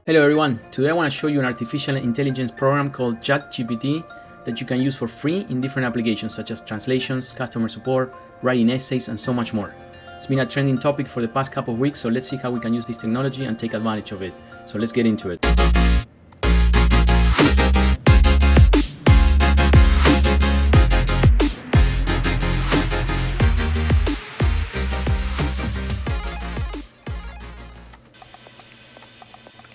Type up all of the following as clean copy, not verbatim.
Hello everyone, today I want to show you an artificial intelligence program called ChatGPT that you can use for free in different applications such as translations, customer support, writing essays, and so much more. It's been a trending topic for the past couple of weeks, so let's see how we can use this technology and take advantage of it. So let's get into it.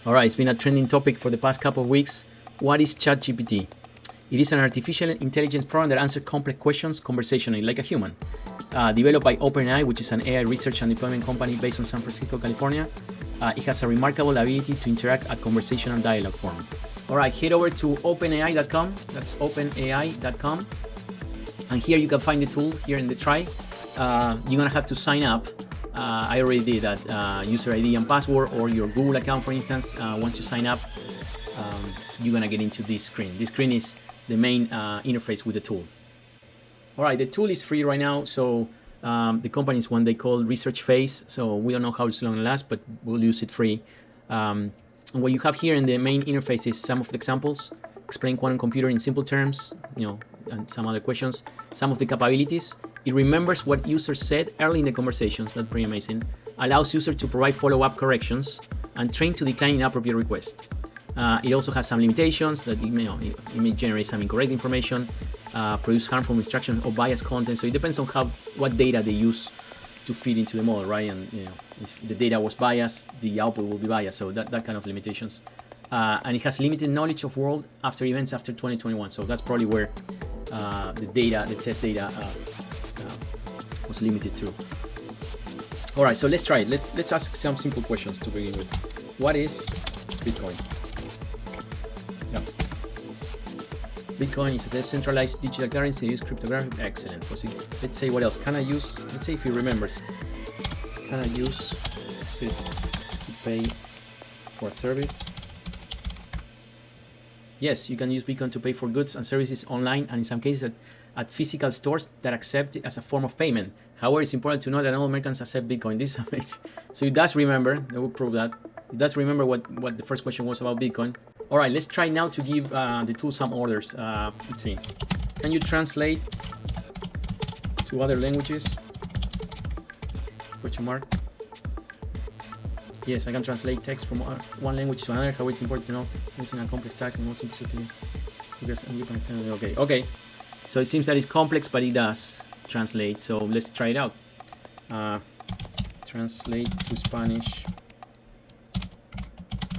Alright, it's been a trending topic for the past couple of weeks. What is ChatGPT? It is an artificial intelligence program that answers complex questions conversationally, like a human. Developed by OpenAI, which is an AI research and deployment company based in San Francisco, California. It has a remarkable ability to interact at conversational dialogue form. Alright, head over to openai.com. That's openai.com. And here you can find the tool here in the try. You're going to have to sign up. I already did that, user ID and password, or your Google account, for instance. Once you sign up, you're gonna get into this screen. This screen is the main interface with the tool. All right, the tool is free right now, so the company is one they call Research Phase, so we don't know how it's going to last, but we'll use it free. And what you have here in the main interface is some of the examples, explain quantum computer in simple terms, and some other questions, some of the capabilities. It remembers what users said early in the conversations. That's pretty amazing. Allows users to provide follow-up corrections and train to decline inappropriate requests. It also has some limitations that it may generate some incorrect information, produce harmful instructions or biased content. So it depends on what data they use to feed into the model, right? And if the data was biased, the output will be biased. So that kind of limitations. And it has limited knowledge of world after events after 2021. So that's probably where the test data was limited to. All right, so let's try it. Let's ask some simple questions to begin with. What is Bitcoin? Yeah. Bitcoin is a decentralized digital currency used cryptographic. Excellent. Let's say what else? Let's say if he remembers, can I use it to pay for a service? Yes, you can use Bitcoin to pay for goods and services online, and in some cases at physical stores that accept it as a form of payment. However, it's important to know that all Americans accept Bitcoin. This is amazing. So it does remember, that will prove that. It does remember what the first question was about Bitcoin. All right, let's try now to give the tool some orders. Let's see. Can you translate to other languages? Question mark. Yes, I can translate text from one language to another. However, it's important to know using a complex text and most simplicity. Okay. So it seems that it's complex, but it does translate. So let's try it out. Translate to Spanish.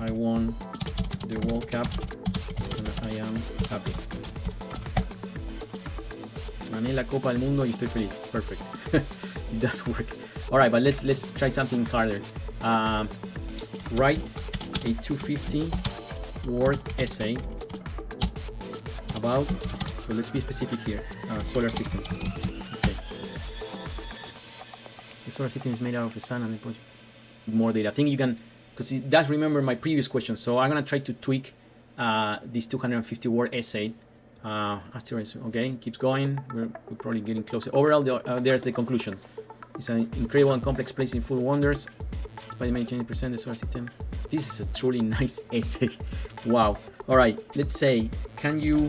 I won the World Cup and I am happy. Gané la Copa del Mundo y estoy feliz. Perfect. It does work. All right, but let's try something harder. Write a 250-word essay about, so let's be specific here, solar system. Let's say the solar system is made out of the sun and more data. I think you can, because it does remember my previous question, so I'm gonna try to tweak this 250-word essay. Okay, keeps going. We're probably getting closer. Overall, there's the conclusion. It's an incredible and complex place in full of wonders. By the many 20% of the solar system. This is a truly nice essay. Wow. All right. Let's say, can you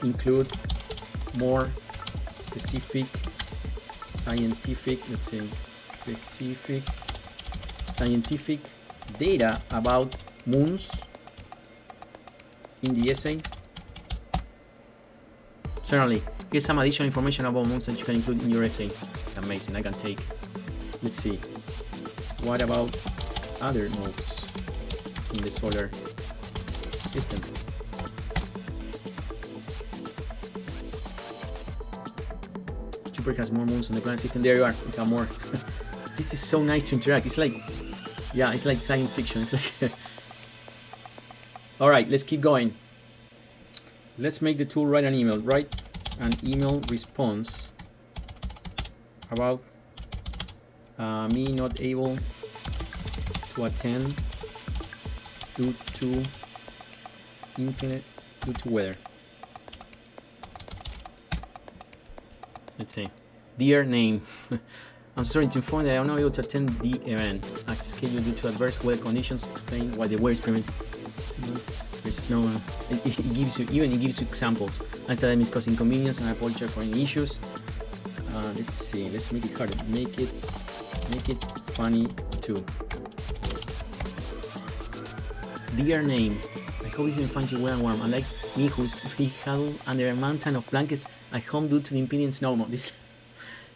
include more specific scientific data about moons in the essay? Certainly. Here's some additional information about moons that you can include in your essay. Amazing. I can take. Let's see. What about other moons in the solar system? Jupiter has more moons on the planet system. There you are. We have more. This is so nice to interact. It's like, it's like science fiction. It's like all right, let's keep going. Let's make the tool write an email. Write an email response about me not able to attend due to weather. Let's see. Dear name. I'm sorry to inform that I am not able to attend the event. I scheduled due to adverse weather conditions. Explain why the weather is permitted. There's snow. It gives you examples. I tell them it's causing inconvenience and I apologize for any issues. Let's see. Let's make it harder. Make it funny too. Dear name. I hope this will find you well and warm. Unlike me, who's huddled under a mountain of blankets at home due to the impending snow.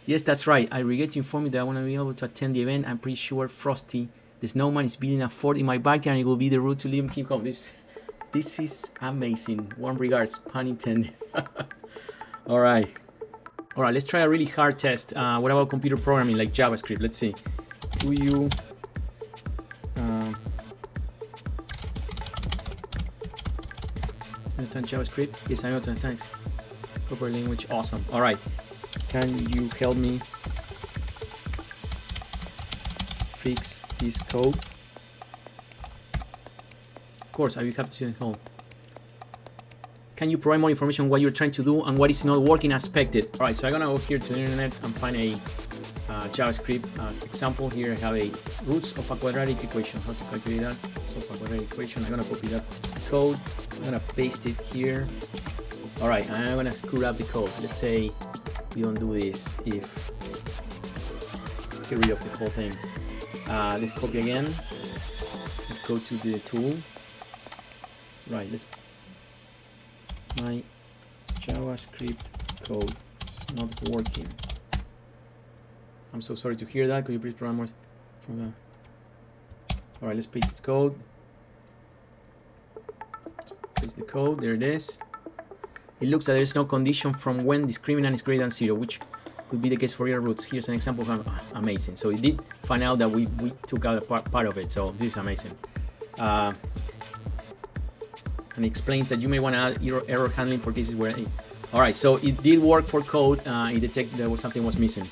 Yes, that's right. I regret to inform you that I want to be able to attend the event. I'm pretty sure Frosty, the snowman, is building a fort in my backyard and it will be the route to leave him home. This is amazing. Warm regards, pun intended. All right, let's try a really hard test. What about computer programming like JavaScript? Let's see. Do you understand JavaScript? Yes, I know. Thanks. Proper language. Awesome. All right. Can you help me fix this code? Of course, I will have to see it home. Can you provide more information on what you're trying to do and what is not working as expected? All right, so I'm gonna go here to the internet and find a JavaScript example. Here I have a roots of a quadratic equation. How to calculate that? So for a quadratic equation, I'm gonna copy that code. I'm gonna paste it here. All right, I'm gonna screw up the code. Let's say we don't do this. If let's get rid of the whole thing. Let's copy again. Let's go to the tool. Right, my JavaScript code is not working. I'm so sorry to hear that. Could you please program more from the... All right, let's paste this code. Let's paste the code. There it is. It looks like there's no condition from when discriminant is greater than 0, which could be the case for real roots. Here's an example of amazing. So it did find out that we took out a part of it. So this is amazing. And it explains that you may want to add error handling for cases where... All right, so it did work for code. It detected that something was missing.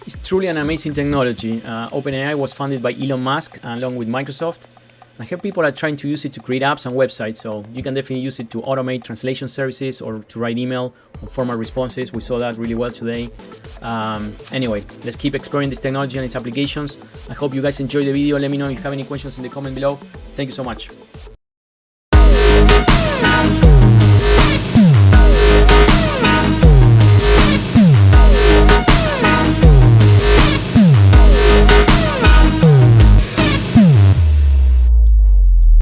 It's truly an amazing technology. OpenAI was founded by Elon Musk along with Microsoft. I hear people are trying to use it to create apps and websites, so you can definitely use it to automate translation services or to write email or formal responses. We saw that really well today. Anyway, let's keep exploring this technology and its applications. I hope you guys enjoyed the video. Let me know if you have any questions in the comment below. Thank you so much.